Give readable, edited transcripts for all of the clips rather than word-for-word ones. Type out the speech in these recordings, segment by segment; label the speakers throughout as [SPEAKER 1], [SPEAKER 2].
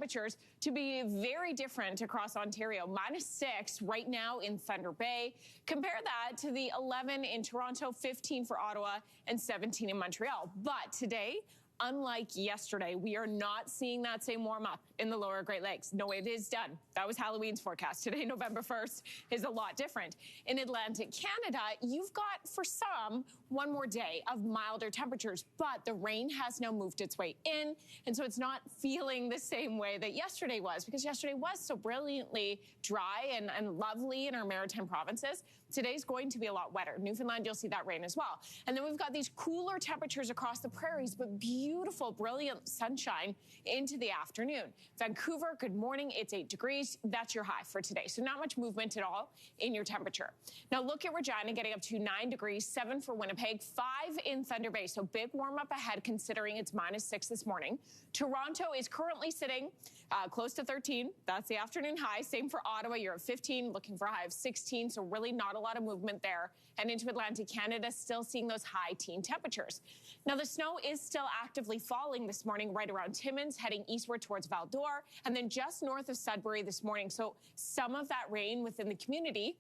[SPEAKER 1] temperatures to be very different across Ontario. -6 right now in Thunder Bay. Compare that to the 11 in Toronto, 15 for Ottawa, and 17 in Montreal. But today, unlike yesterday, we are not seeing that same warm-up in the lower Great Lakes. No, it is done. That was Halloween's forecast. Today, November 1st, is a lot different. In Atlantic Canada, you've got, for some, one more day of milder temperatures, but the rain has now moved its way in, and so it's not feeling the same way that yesterday was, because yesterday was so brilliantly dry and lovely in our maritime provinces. Today's going to be a lot wetter. Newfoundland, you'll see that rain as well. And then we've got these cooler temperatures across the prairies, but beautiful, brilliant sunshine into the afternoon. Vancouver, good morning. It's 8 degrees. That's your high for today. So not much movement at all in your temperature. Now look at Regina getting up to 9 degrees, 7 for Winnipeg, 5 in Thunder Bay. So big warm up ahead considering it's -6 this morning. Toronto is currently sitting close to 13. That's the afternoon high. Same for Ottawa. You're at 15, looking for a high of 16. So really not a lot of movement there. And into Atlantic Canada, still seeing those high teen temperatures. Now the snow is still actively falling this morning right around Timmins, heading eastward towards Val-d'Or, and then just north of Sudbury this morning. So some of that rain within the community,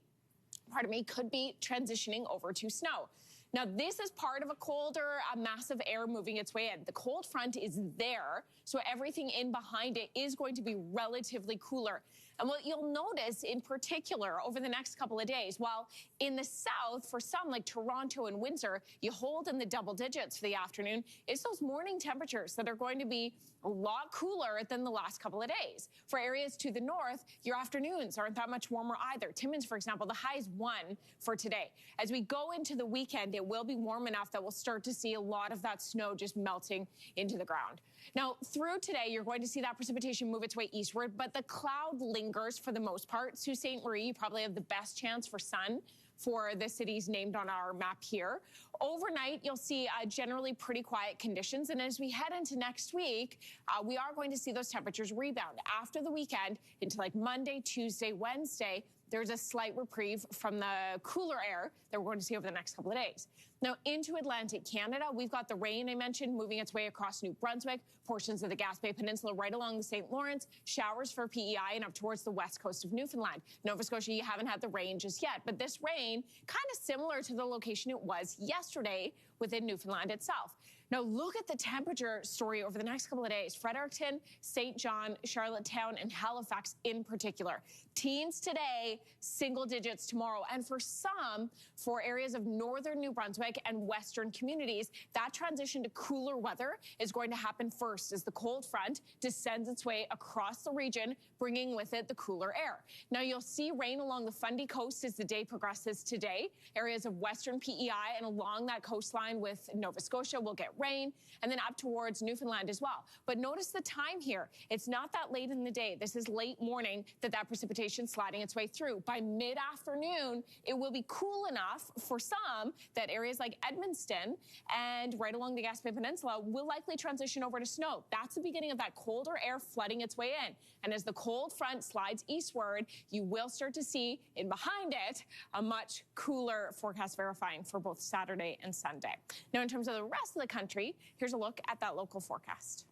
[SPEAKER 1] could be transitioning over to snow. Now, this is part of a colder, massive air moving its way in. The cold front is there, so everything in behind it is going to be relatively cooler. And what you'll notice in particular over the next couple of days, while in the south, for some like Toronto and Windsor, you hold in the double digits for the afternoon, it's those morning temperatures that are going to be a lot cooler than the last couple of days. For areas to the north, your afternoons aren't that much warmer either. Timmins, for example, the high is 1 for today. As we go into the weekend, it will be warm enough that we'll start to see a lot of that snow just melting into the ground. Now, through today, you're going to see that precipitation move its way eastward, but the cloud lingers for the most part. Sault Ste. Marie, you probably have the best chance for sun for the cities named on our map here. Overnight, you'll see generally pretty quiet conditions. And as we head into next week, we are going to see those temperatures rebound. After the weekend, into like Monday, Tuesday, Wednesday, there's a slight reprieve from the cooler air that we're going to see over the next couple of days. Now, into Atlantic Canada, we've got the rain I mentioned moving its way across New Brunswick, portions of the Gaspé Peninsula right along the St. Lawrence, showers for PEI and up towards the west coast of Newfoundland. Nova Scotia, you haven't had the rain just yet, but this rain kind of similar to the location it was yesterday within Newfoundland itself. Now, look at the temperature story over the next couple of days. Fredericton, St. John, Charlottetown, and Halifax in particular. Teens today, single digits tomorrow. And for some, for areas of northern New Brunswick and western communities, that transition to cooler weather is going to happen first as the cold front descends its way across the region, bringing with it the cooler air. Now, you'll see rain along the Fundy Coast as the day progresses today. Areas of western PEI and along that coastline with Nova Scotia will get rain, and then up towards Newfoundland as well. But notice the time here. It's not that late in the day. This is late morning that precipitation sliding its way through. By mid-afternoon, it will be cool enough for some that areas like Edmundston and right along the Gaspé Peninsula will likely transition over to snow. That's the beginning of that colder air flooding its way in. And as the cold front slides eastward, you will start to see in behind it a much cooler forecast verifying for both Saturday and Sunday. Now, in terms of the rest of the country, here's a look at that local forecast.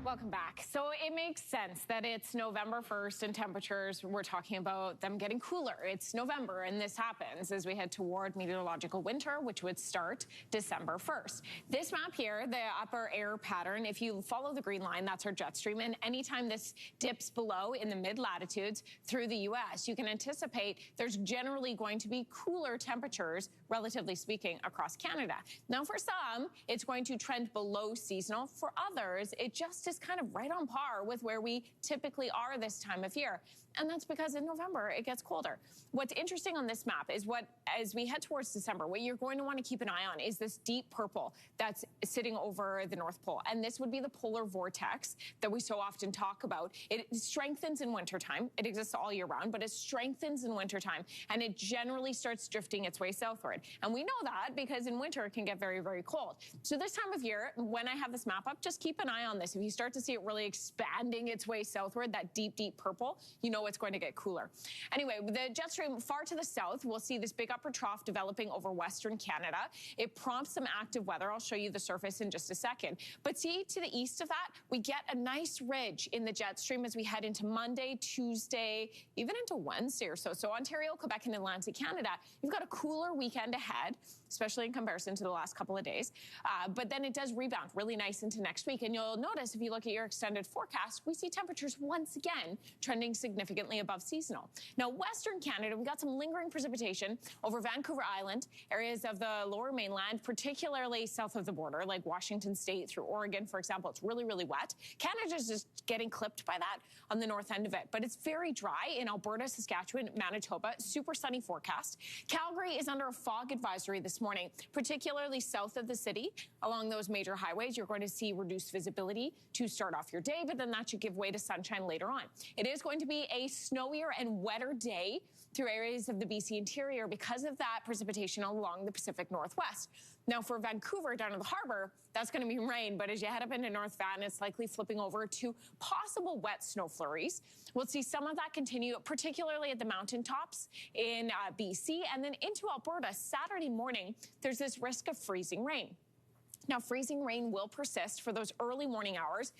[SPEAKER 1] Welcome back. So it makes sense that it's November 1st and temperatures, we're talking about them getting cooler. It's November and this happens as we head toward meteorological winter, which would start December 1st. This map here, the upper air pattern, if you follow the green line, that's our jet stream. And anytime this dips below in the mid-latitudes through the U.S., you can anticipate there's generally going to be cooler temperatures, relatively speaking, across Canada. Now, for some, it's going to trend below seasonal. For others, it just is kind of right on par with where we typically are this time of year. And that's because in November, it gets colder. What's interesting on this map is as we head towards December, what you're going to want to keep an eye on is this deep purple that's sitting over the North Pole. And this would be the polar vortex that we so often talk about. It strengthens in wintertime. It exists all year round, but it strengthens in wintertime. And it generally starts drifting its way southward. And we know that because in winter, it can get very, very cold. So this time of year, when I have this map up, just keep an eye on this. If you start start to see it really expanding its way southward, that deep, deep purple, you know it's going to get cooler. Anyway, the jet stream far to the south, we'll see this big upper trough developing over Western Canada. It prompts some active weather. I'll show you the surface in just a second. But see, to the east of that, we get a nice ridge in the jet stream as we head into Monday, Tuesday, even into Wednesday or so. So Ontario, Quebec, and Atlantic Canada, you've got a cooler weekend ahead, especially in comparison to the last couple of days. But then it does rebound really nice into next week. And you'll notice if you look at your extended forecast, we see temperatures once again trending significantly above seasonal. Now, Western Canada, we got some lingering precipitation over Vancouver Island, areas of the lower mainland, particularly south of the border, like Washington State through Oregon, for example. It's really, really wet. Canada's just getting clipped by that on the north end of it. But it's very dry in Alberta, Saskatchewan, Manitoba. Super sunny forecast. Calgary is under a fog advisory this morning, particularly south of the city. Along those major highways, you're going to see reduced visibility to start off your day, but then that should give way to sunshine later on. It is going to be a snowier and wetter day through areas of the BC interior because of that precipitation along the Pacific Northwest. Now, for Vancouver down to the harbor, that's going to be rain, but as you head up into North Van, it's likely flipping over to possible wet snow flurries. We'll see some of that continue, particularly at the mountaintops in BC, and then into Alberta Saturday morning, there's this risk of freezing rain. Now, freezing rain will persist for those early morning hours,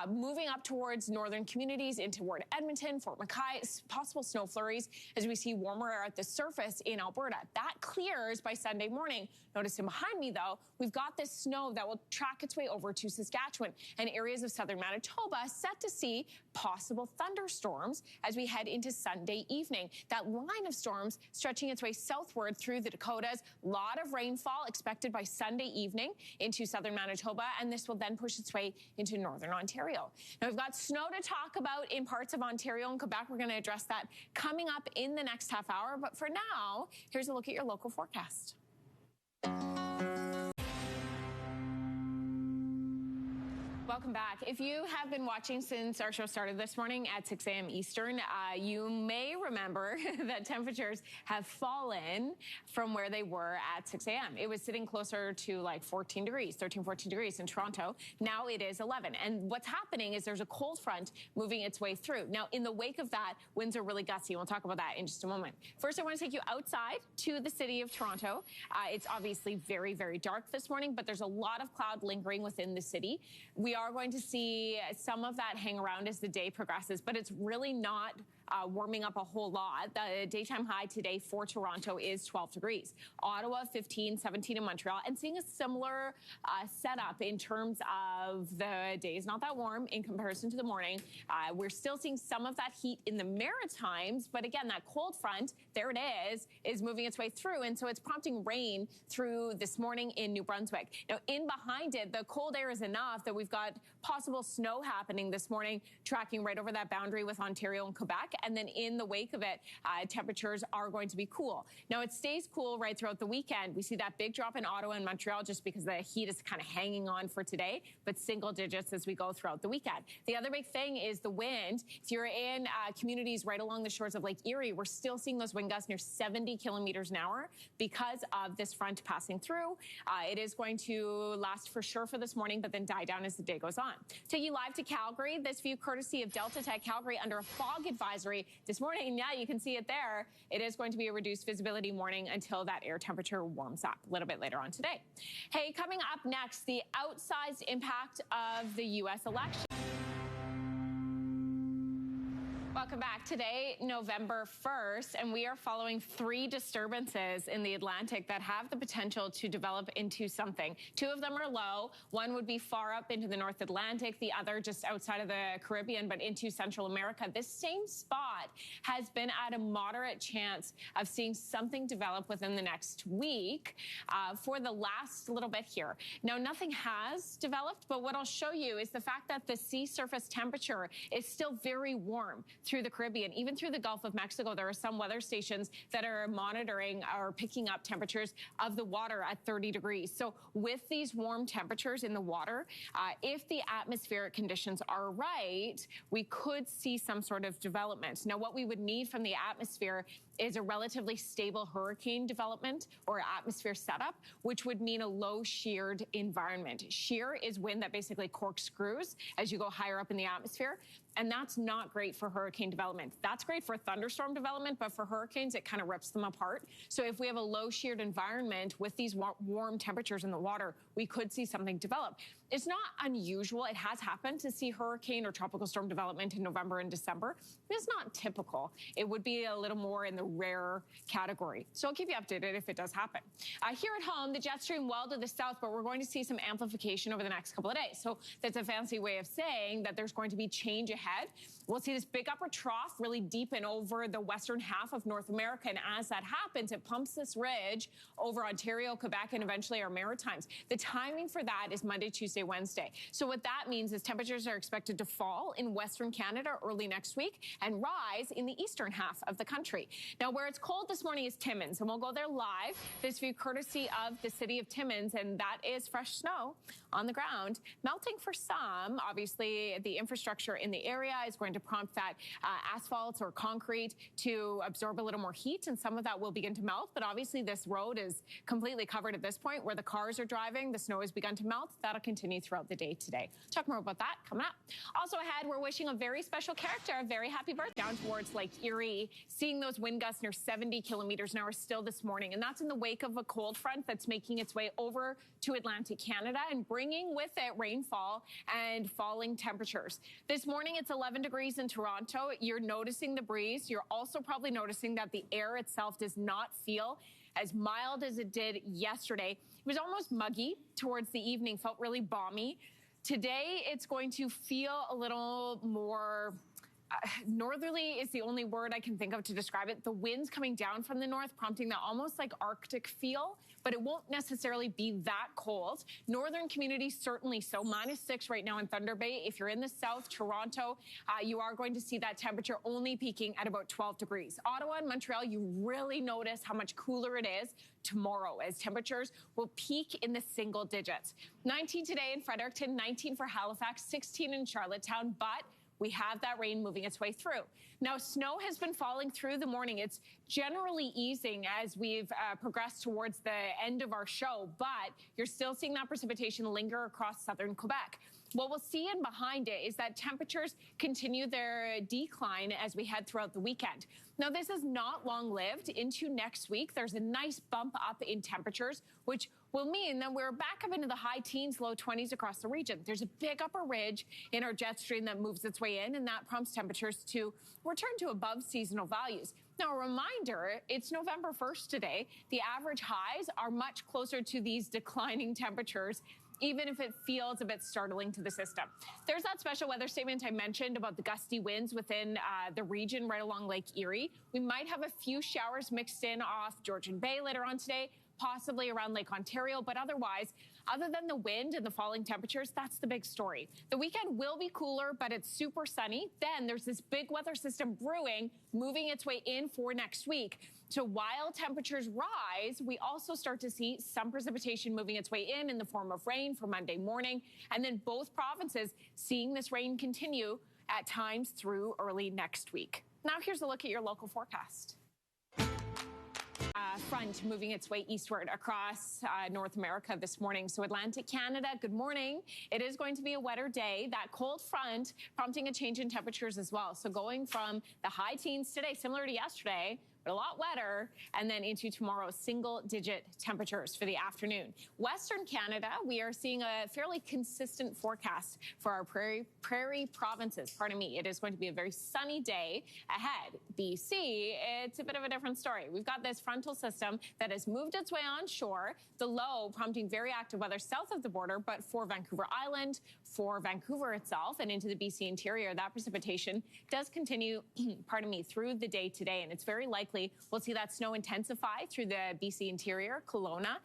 [SPEAKER 1] moving up towards northern communities into toward Edmonton, Fort Mackay, possible snow flurries as we see warmer air at the surface in Alberta. That clears by Sunday morning. Notice behind me, though, we've got this snow that will track its way over to Saskatchewan and areas of southern Manitoba set to see possible thunderstorms as we head into Sunday evening. That line of storms stretching its way southward through the Dakotas. A lot of rainfall expected by Sunday evening into southern Manitoba, and this will then push its way into northern Ontario. Now, we've got snow to talk about in parts of Ontario and Quebec. We're going to address that coming up in the next half hour. But for now, here's a look at your local forecast. Welcome back. If you have been watching since our show started this morning at 6 a.m. Eastern, you may remember that temperatures have fallen from where they were at 6 a.m. It was sitting closer to like 14 degrees, 13, 14 degrees in Toronto. Now it is 11. And what's happening is there's a cold front moving its way through. Now, in the wake of that, winds are really gusty. We'll talk about that in just a moment. First, I want to take you outside to the city of Toronto. It's obviously very, very dark this morning, but there's a lot of cloud lingering within the city. We are going to see some of that hang around as the day progresses, but it's really not warming up a whole lot. The daytime high today for Toronto is 12 degrees. Ottawa, 15, 17 in Montreal, and seeing a similar setup in terms of the days not that warm in comparison to the morning. We're still seeing some of that heat in the Maritimes, but again, that cold front, there it is moving its way through, and so it's prompting rain through this morning in New Brunswick. Now, in behind it, the cold air is enough that we've got possible snow happening this morning, tracking right over that boundary with Ontario and Quebec. And then in the wake of it, temperatures are going to be cool. Now, it stays cool right throughout the weekend. We see that big drop in Ottawa and Montreal just because the heat is kind of hanging on for today, but single digits as we go throughout the weekend. The other big thing is the wind. If you're in communities right along the shores of Lake Erie, we're still seeing those wind gusts near 70 kilometers an hour because of this front passing through. It is going to last for sure for this morning, but then die down as the day goes on. Take you live to Calgary. This view courtesy of Delta Tech Calgary under a fog advisory this morning. Yeah, you can see it there. It is going to be a reduced visibility morning until that air temperature warms up a little bit later on today. Hey, coming up next, the outsized impact of the U.S. election. Welcome back. Today, November 1st, and we are following 3 disturbances in the Atlantic that have the potential to develop into something. 2 of them are low. One would be far up into the North Atlantic, the other just outside of the Caribbean, but into Central America. This same spot has been at a moderate chance of seeing something develop within the next week for the last little bit here. Now, nothing has developed, but what I'll show you is the fact that the sea surface temperature is still very warm through the Caribbean, even through the Gulf of Mexico. There are some weather stations that are monitoring or picking up temperatures of the water at 30 degrees. So with these warm temperatures in the water, if the atmospheric conditions are right, we could see some sort of development. Now, what we would need from the atmosphere is a relatively stable hurricane development or atmosphere setup, which would mean a low sheared environment. Shear is wind that basically corkscrews as you go higher up in the atmosphere. And that's not great for hurricane development. That's great for thunderstorm development, but for hurricanes, it kind of rips them apart. So if we have a low sheared environment with these warm temperatures in the water, we could see something develop. It's not unusual. It has happened to see hurricane or tropical storm development in November and December. It's not typical. It would be a little more in the rare category. So I'll keep you updated if it does happen. Here at home, the jet stream well to the south, but we're going to see some amplification over the next couple of days. So that's a fancy way of saying that there's going to be change ahead. We'll see this big upper trough really deepen over the western half of North America. And as that happens, it pumps this ridge over Ontario, Quebec, and eventually our Maritimes. The timing for that is Monday, Tuesday, Wednesday. So what that means is temperatures are expected to fall in Western Canada early next week and rise in the eastern half of the country. Now, where it's cold this morning is Timmins, and we'll go there live. This view courtesy of the city of Timmins, and that is fresh snow on the ground, melting for some. Obviously, the infrastructure in the area is going to prompt that asphalt or concrete to absorb a little more heat, and some of that will begin to melt. But obviously, this road is completely covered at this point where the cars are driving. The snow has begun to melt. That'll continue throughout the day today. Talk more about that coming up. Also ahead, we're wishing a very special character a very happy birthday down towards Lake Erie, seeing those wind gusts near 70 kilometers an hour still this morning. And that's in the wake of a cold front that's making its way over to Atlantic Canada and bringing with it rainfall and falling temperatures. This morning, it's 11 degrees in Toronto. You're noticing the breeze. You're also probably noticing that the air itself does not feel as mild as it did yesterday. It was almost muggy towards the evening, felt really balmy. Today, it's going to feel a little more northerly is the only word I can think of to describe it. The wind's coming down from the north, prompting that almost like Arctic feel, but it won't necessarily be that cold. Northern communities, certainly so. -6 right now in Thunder Bay. If you're in the south, Toronto, you are going to see that temperature only peaking at about 12 degrees. Ottawa and Montreal, you really notice how much cooler it is tomorrow as temperatures will peak in the single digits. 19 today in Fredericton, 19 for Halifax, 16 in Charlottetown, but we have that rain moving its way through. Now, snow has been falling through the morning. It's generally easing as we've progressed towards the end of our show, but you're still seeing that precipitation linger across southern Quebec. What we'll see in behind it is that temperatures continue their decline as we head throughout the weekend. Now, this is not long-lived. Into next week, there's a nice bump up in temperatures, which will mean that we're back up into the high teens, low 20s across the region. There's a big upper ridge in our jet stream that moves its way in, and that prompts temperatures to return to above seasonal values. Now, a reminder, it's November 1st today. The average highs are much closer to these declining temperatures, even if it feels a bit startling to the system. There's that special weather statement I mentioned about the gusty winds within the region right along Lake Erie. We might have a few showers mixed in off Georgian Bay later on today, possibly around Lake Ontario, but otherwise, other than the wind and the falling temperatures, that's the big story. The weekend will be cooler, but it's super sunny. Then there's this big weather system brewing, moving its way in for next week. So while temperatures rise, we also start to see some precipitation moving its way in the form of rain for Monday morning. And then both provinces seeing this rain continue at times through early next week. Now here's a look at your local forecast. Front moving its way eastward across North America this morning. So Atlantic Canada, good morning. It is going to be a wetter day. That cold front prompting a change in temperatures as well. So going from the high teens today, similar to yesterday, but a lot wetter, and then into tomorrow, single-digit temperatures for the afternoon. Western Canada, we are seeing a fairly consistent forecast for our prairie provinces. Pardon me. It is going to be a very sunny day ahead. BC, it's a bit of a different story. We've got this frontal system that has moved its way onshore, the low prompting very active weather south of the border, but for Vancouver Island, for Vancouver itself, and into the BC interior, that precipitation does continue, pardon me, through the day today, and it's very likely we'll see that snow intensify through the BC interior. Kelowna,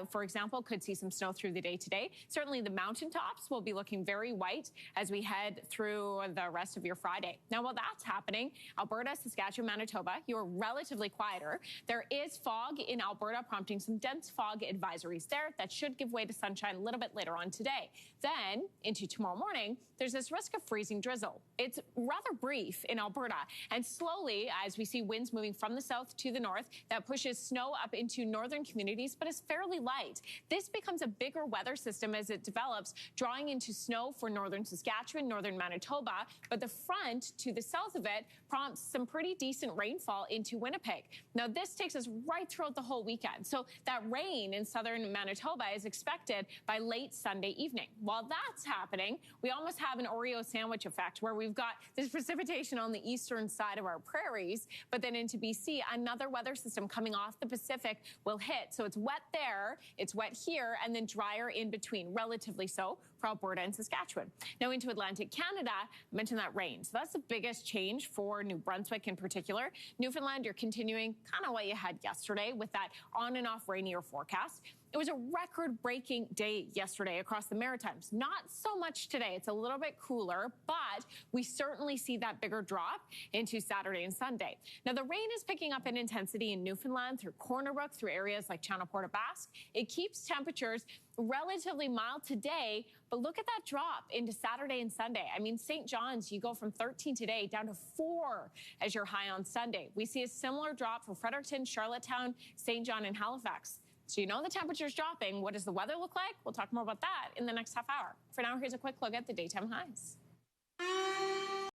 [SPEAKER 1] for example, could see some snow through the day today. Certainly the mountaintops will be looking very white as we head through the rest of your Friday. Now, while that's happening, Alberta, Saskatchewan, Manitoba, you're relatively quieter. There is fog in Alberta, prompting some dense fog advisories there. That should give way to sunshine a little bit later on today. Then into tomorrow morning, there's this risk of freezing drizzle. It's rather brief in Alberta, and slowly, as we see winds moving from the south to the north, that pushes snow up into northern communities, but is fairly light. This becomes a bigger weather system as it develops, drawing into snow for northern Saskatchewan, northern Manitoba, but the front to the south of it prompts some pretty decent rainfall into Winnipeg. Now, this takes us right throughout the whole weekend. So that rain in southern Manitoba is expected by late Sunday evening. While that's happening, we almost have an Oreo sandwich effect where we've got this precipitation on the eastern side of our prairies, but then into BC, another weather system coming off the Pacific will hit. So it's wet there, it's wet here, and then drier in between, relatively so for Alberta and Saskatchewan. Now into Atlantic Canada, I mentioned that rain. So that's the biggest change for New Brunswick in particular. Newfoundland, you're continuing kind of what you had yesterday with that on and off rainier forecast. It was a record-breaking day yesterday across the Maritimes. Not so much today. It's a little bit cooler, but we certainly see that bigger drop into Saturday and Sunday. Now, the rain is picking up in intensity in Newfoundland through Corner Brook, through areas like Channel Port-aux-Basque. It keeps temperatures relatively mild today, but look at that drop into Saturday and Sunday. I mean, St. John's, you go from 13 today down to 4 as your high on Sunday. We see a similar drop for Fredericton, Charlottetown, St. John, and Halifax. So you know the temperature's dropping. What does the weather look like? We'll talk more about that in the next half hour. For now, here's a quick look at the daytime highs.